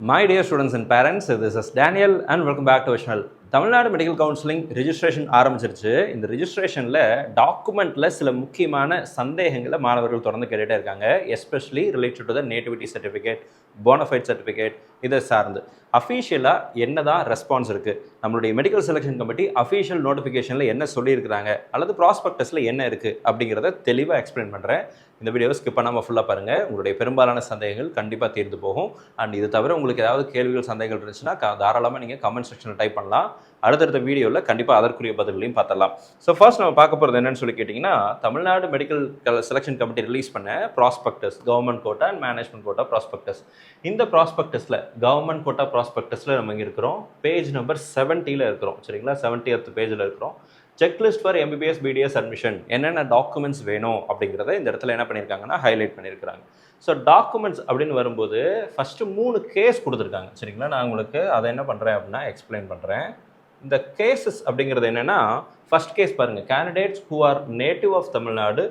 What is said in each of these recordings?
My dear students and parents, this is Daniel and welcome back to our channel. Tamil Nadu medical counselling registration ஆரம்பிச்சிருச்சு. இந்த ரிஜிஸ்ட்ரேஷனில் டாக்குமெண்ட்டில் சில முக்கியமான சந்தேகங்களை மாணவர்கள் தொடர்ந்து கேட்டுகிட்டே இருக்காங்க. Especially related to the nativity certificate, bonafide certificate இதை சார்ந்து அஃபீஷியலாக என்ன தான் ரெஸ்பான்ஸ் இருக்குது, நம்மளுடைய மெடிக்கல் செலெக்ஷன் கமிட்டி அஃபீஷியல் நோட்டிஃபிகேஷனில் என்ன சொல்லியிருக்கிறாங்க அல்லது ப்ராஸ்பெக்டஸில் என்ன இருக்குது அப்படிங்கிறத தெளிவாக எக்ஸ்பிளைன் பண்ணுறேன். இந்த வீடியோவை ஸ்கிப் பண்ணாமல் ஃபுல்லாக பாருங்கள். உங்களுடைய பெரும்பாலான சந்தேகங்கள் கண்டிப்பாக தீர்ந்து போகும். அண்ட் இது தவிர உங்களுக்கு ஏதாவது கேள்விகள் சந்தேகங்கள் இருந்துச்சுன்னா தாராளமாக நீங்கள் கமெண்ட் செக்ஷனில் டைப் பண்ணலாம். அடுத்தடுத்த வீடியோவில் கண்டிப்பாக அதற்குரிய பதில்களையும் பார்த்தலாம். ஸோ ஃபர்ஸ்ட் நம்ம பார்க்க போகிறது என்னன்னு சொல்லி கேட்டிங்கன்னா, Tamil Nadu medical selection committee release பண்ண prospectus, government quota and management quota prospectus. இந்த ப்ராஸ்பெக்டஸில் கவர்மெண்ட் கோட்டா ப்ராஸ்பெக்டஸில் நம்ம இங்கே இருக்கிறோம். பேஜ் நம்பர் 70 இருக்கிறோம். சரிங்களா, 70th பேஜில் இருக்கிறோம். Checklist for MBBS BDS admission, என்னென்ன டாக்குமெண்ட்ஸ் வேணும் அப்படிங்கிறத இந்த இடத்துல என்ன பண்ணியிருக்காங்கன்னா ஹைலைட் பண்ணியிருக்கிறாங்க. ஸோ டாக்குமெண்ட்ஸ் அப்படின்னு வரும்போது ஃபஸ்ட்டு 3 கேஸ் கொடுத்துருக்காங்க. சரிங்களா, நான் உங்களுக்கு அதை என்ன பண்ணுறேன் அப்படின்னா எக்ஸ்பிளைன் பண்ணுறேன். இந்த கேசஸ் அப்படிங்கிறது என்னென்னா, ஃபர்ஸ்ட் கேஸ் பாருங்கள், candidates who are native of Tamil Nadu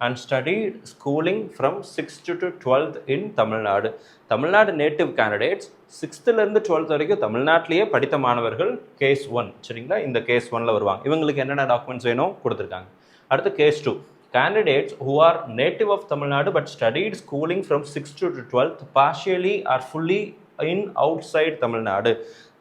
and studied schooling from 6th to 12th in Tamil Nadu. Tamil Nadu native candidates 6th-லேருந்து 12th வரைக்கும் தமிழ்நாட்டிலேயே படித்த மாணவர்கள் கேஸ் 1. சரிங்களா, இந்த கேஸ் 1ல் வருவாங்க. இவங்களுக்கு என்னென்ன டாக்குமெண்ட்ஸ் வேணும் கொடுத்துருக்காங்க. அடுத்து case 2, candidates who are native of Tamil Nadu but studied schooling from 6th to 12th partially or fully in outside Tamil Nadu.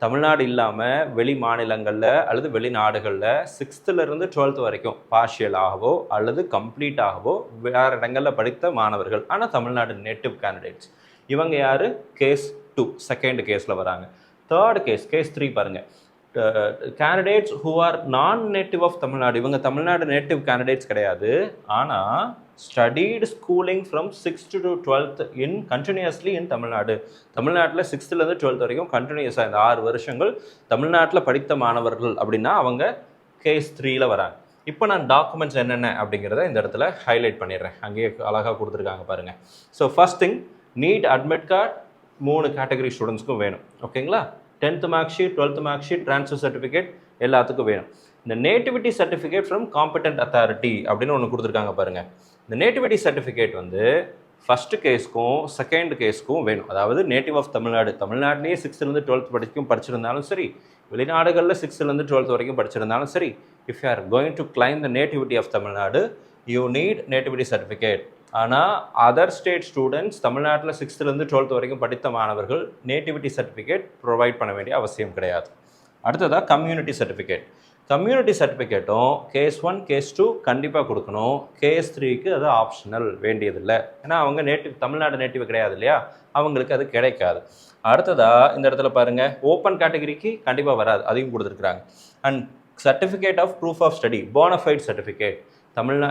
Tamil Nadu இல்லாமல் வெளி மாநிலங்களில் அல்லது வெளிநாடுகளில் 6th-லேருந்து 12th வரைக்கும் பார்ஷியலாகவோ அல்லது கம்ப்ளீட்டாகவோ வேறு இடங்களில் படித்த மாணவர்கள், ஆனால் தமிழ்நாடு நேட்டிவ் கேண்டிடேட்ஸ். இவங்க யார்? கேஸ் 2, செகண்ட் கேஸில் வராங்க. தேர்ட் கேஸ், கேஸ் 3 பாருங்கள், candidates who are non native of Tamil Nadu. இவங்க தமிழ்நாடு நேட்டிவ் கேண்டிடேட்ஸ் கிடையாது, ஆனால் studied schooling from 6th to 12th in continuously in Tamil Nadu. தமிழ்நாட்டில் 6th-லேருந்து 12th வரைக்கும் கண்டினியூஸாக இந்த 6 வருஷங்கள் தமிழ்நாட்டில் படித்த மாணவர்கள் அப்படின்னா அவங்க கேஸ் 3ல் வராங்க. இப்போ நான் டாக்குமெண்ட்ஸ் என்னென்ன அப்படிங்கிறத இந்த இடத்துல ஹைலைட் பண்ணிடுறேன். அங்கேயே அழகாக கொடுத்துருக்காங்க பாருங்கள். So first thing, NEET admit card 3 category ஸ்டூடெண்ட்ஸ்க்கும் வேணும். ஓகேங்களா, 10th mark sheet, 12th mark sheet, transfer certificate எல்லாத்துக்கும் வேணும். இந்த nativity certificate from competent authority அப்படின்னு ஒன்று கொடுத்துருக்காங்க பாருங்கள். இந்த நேட்டிவிட்டி சர்டிஃபிகேட் வந்து ஃபஸ்ட்டு கேஸ்க்கும் செகண்ட் கேஸ்க்கும் வேணும். அதாவது நேட்டிவ் ஆஃப் தமிழ்நாடு, தமிழ்நாட்டிலேயே 6th-லேருந்து 12th வரைக்கும் படிச்சிருந்தாலும் சரி, வெளிநாடுகளில் 6th-லேருந்து 12th வரைக்கும் படிச்சிருந்தாலும் சரி, if you are going to claim the nativity of Tamil Nadu you need nativity certificate. ஆனால் அதர் ஸ்டேட் ஸ்டூடெண்ட்ஸ் தமிழ்நாட்டில் 6th-லேருந்து 12th வரைக்கும் படித்த மாணவர்கள் நேட்டிவிட்டி சர்டிஃபிகேட் ப்ரொவைட் பண்ண வேண்டிய அவசியம் கிடையாது. அடுத்ததாக கம்யூனிட்டி சர்டிஃபிகேட். கம்யூனிட்டி சர்டிஃபிகேட்டும் கேஸ் 1, கேஸ் 2 கண்டிப்பாக கொடுக்கணும். கேஸ் 3க்கு அது ஆப்ஷனல், வேண்டியதில்லை. ஏன்னா அவங்க தமிழ்நாடு நேட்டிவ் கிடையாது இல்லையா, அவங்களுக்கு அது கிடைக்காது. அடுத்ததாக இந்த இடத்துல பாருங்கள், ஓப்பன் கேட்டகரிக்கு கண்டிப்பாக வராது, அதையும் கொடுத்துருக்குறாங்க. And certificate of proof of study, bonafide certificate,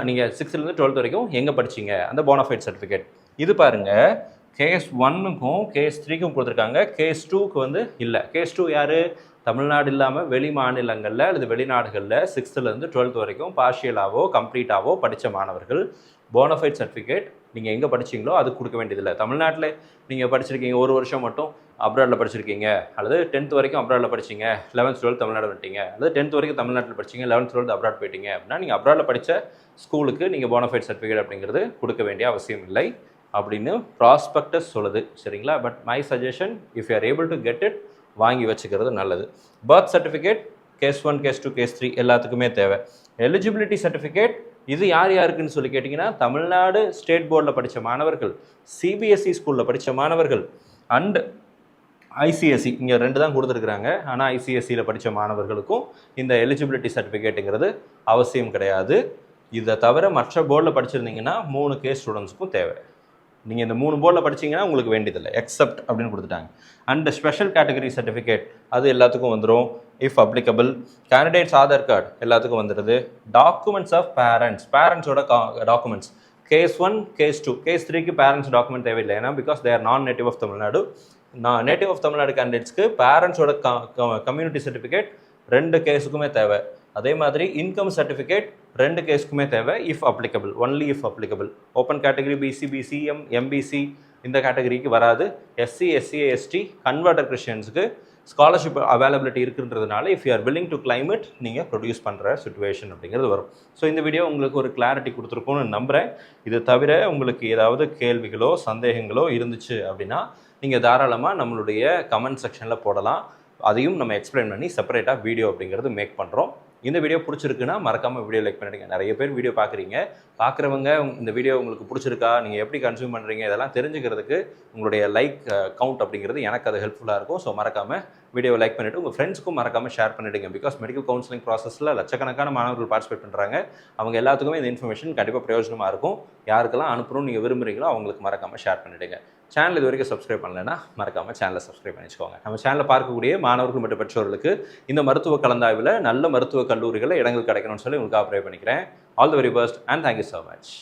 நீங்கள் 6th-லேருந்து 12th வரைக்கும் எங்கே படிச்சிங்க அந்த போனஃபைட் சர்டிஃபிகேட். இது பாருங்கள், கேஸ் 1க்கும் கேஸ் 3க்கும் கொடுத்துருக்காங்க. கேஸ் 2க்கு வந்து இல்லை. கேஸ் 2 யார்? தமிழ்நாடு இல்லாமல் வெளி மாநிலங்களில் அல்லது வெளிநாடுகளில் 6th-லேருந்து 12th வரைக்கும் பார்ஷியலாகவோ கம்ப்ளீட்டாகவோ படித்த மாணவர்கள் போனஃபைட் சர்டிஃபிகேட் நீங்கள் எங்கே படிச்சிங்களோ அது கொடுக்க வேண்டியதில்லை. தமிழ்நாட்டில் நீங்கள் படிச்சிருக்கீங்க, 1 வருஷம் மட்டும் அப்ராடில் படிச்சிருக்கீங்க, அல்லது 10th வரைக்கும் அப்ராடில் படிச்சிங்க, 11th 12th தமிழ்நாடு வந்துட்டீங்க, அல்லது 10th வரைக்கும் தமிழ்நாட்டில் படிச்சிங்க, 11th 12th அப்ராட் போயிட்டீங்க அப்படின்னா நீங்கள் அப்ராடில் படித்த ஸ்கூலுக்கு நீங்கள் போனஃபைட் சர்டிஃபிகேட் அப்படிங்கிறது கொடுக்க வேண்டிய அவசியம் இல்லை அப்படின்னு ப்ராஸ்பெக்டஸ் சொல்லுது. சரிங்களா, but my suggestion, if you are able to get it, வாங்கி வச்சுக்கிறது நல்லது. Birth certificate case 1, case 2, case 3 எல்லாத்துக்குமே தேவை. எலிஜிபிலிட்டி சர்டிஃபிகேட் இது யார் யாருக்குன்னு சொல்லி கேட்டிங்கன்னா, தமிழ்நாடு ஸ்டேட் போர்டில் படித்த மாணவர்கள், சிபிஎஸ்சி ஸ்கூலில் படித்த மாணவர்கள் அண்ட் ஐசிஎஸ்சி, இங்கே 2 தான் கொடுத்துருக்குறாங்க. ஆனால் ஐசிஎஸ்சியில் படித்த மாணவர்களுக்கும் இந்த எலிஜிபிலிட்டி சர்டிஃபிகேட்டுங்கிறது அவசியம் கிடையாது. இதை தவிர மற்ற போர்டில் படிச்சிருந்தீங்கன்னா 3 கேஸ் ஸ்டூடெண்ட்ஸுக்கும் தேவை. நீங்கள் இந்த 3 போர்டில் படிச்சிங்கன்னா உங்களுக்கு வேண்டியதில்லை, எக்ஸப்ட் அப்படின்னு கொடுத்துட்டாங்க. அண்ட் ஸ்பெஷல் கேட்டகரி சர்டிஃபிகேட் அது எல்லாத்துக்கும் வந்துடும் if applicable. Candidates Aadhaar card எல்லாத்துக்கும் வந்துடுது. டாக்குமெண்ட்ஸ் ஆஃப் பேரண்ட்ஸோட டாக்குமெண்ட்ஸ் கேஸ் 1, கேஸ் 2, கேஸ் 3க்கு பேரண்ட்ஸ் டாக்குமெண்ட் தேவையில்லை. ஏன்னா because they are non native of Tamil Nadu. Native of Tamil Nadu கேண்டிடேட்ஸ்க்கு பேரண்ட்ஸோட கம்யூனிட்டி சர்டிஃபிகேட் 2 கேஸுக்குமே தேவை. அதே மாதிரி இன்கம் சர்டிஃபிகேட் 2 கேஸுக்குமே தேவை if applicable, only if applicable. Open category BC, BCM, MBC இந்த கேட்டகரிக்கு வராது. எஸ்சி, எஸ்சிஏ, எஸ்டி, கன்வெர்டர் கிறிஸ்டியன்ஸுக்கு ஸ்காலர்ஷிப் அவைலபிலிட்டி இருக்குன்றதுனால if you are willing to claim it நீங்கள் ப்ரொடியூஸ் பண்ணுற சிச்சுவேஷன் அப்படிங்கிறது வரும். ஸோ இந்த வீடியோ உங்களுக்கு ஒரு கிளாரிட்டி கொடுத்துருக்கோன்னு நம்புகிறேன். இது தவிர உங்களுக்கு ஏதாவது கேள்விகளோ சந்தேகங்களோ இருந்துச்சு அப்படின்னா நீங்கள் தாராளமாக நம்மளுடைய கமெண்ட் செக்ஷனில் போடலாம். அதையும் நம்ம எக்ஸ்பிளைன் பண்ணி செப்பரேட்டாக வீடியோ அப்படிங்கிறது மேக் பண்ணுறோம். இந்த வீடியோ பிடிச்சிருக்குன்னா மறக்காமல் வீடியோ லைக் பண்ணிடுங்க. நிறைய பேர் வீடியோ பார்க்குறீங்க. பார்க்குறவங்க இந்த வீடியோ உங்களுக்கு பிடிச்சிருக்கா, நீங்கள் எப்படி கன்சியூம் பண்ணுறீங்க, இதெல்லாம் தெரிஞ்சுக்கிறதுக்கு உங்களுடைய லைக் கவுண்ட் அப்படிங்கிறது எனக்கு அது ஹெல்ப்ஃபுல்லாக இருக்கும். ஸோ மறக்காமல் வீடியோவை லைக் பண்ணிவிட்டு உங்கள் ஃப்ரெண்ட்ஸ்க்கும் மறக்காமல் ஷேர் பண்ணிவிடுங்க. பிகாஸ் மெடிக்கல் கவுன்சிலிங் ப்ராசஸில் லட்சக்கணக்கான மாணவர்கள் பார்ட்டிசிபேட் பண்ணுறாங்க. அவங்க எல்லாத்துக்குமே இந்த இன்ஃபர்மேஷன் கண்டிப்பாக பிரயோஜனமாக இருக்கும். யாருக்கெல்லாம் அனுப்பணும்னு நீங்கள் விரும்புகிறீங்களோ அவங்களுக்கு மறக்காமல் ஷேர் பண்ணிவிடுங்க. சேனல் இது வரைக்கும் சப்ஸ்கிரைப் பண்ணலைன்னா மறக்காமல் சேனலை சப்ஸ்கிரைப் பண்ணி வச்சுக்கோங்க. நம்ம சேனலில் பார்க்கக்கூடிய மாணவர்கள் மற்றும் பெற்றோர்களுக்கு இந்த மருத்துவ கலந்தாய்வில் நல்ல மருத்துவ கல்லூரிகளில் இடங்கள் கிடைக்கணும்னு சொல்லி உங்களுக்கு ப்ரே பண்ணிக்கிறேன். All the very best and thank you so much.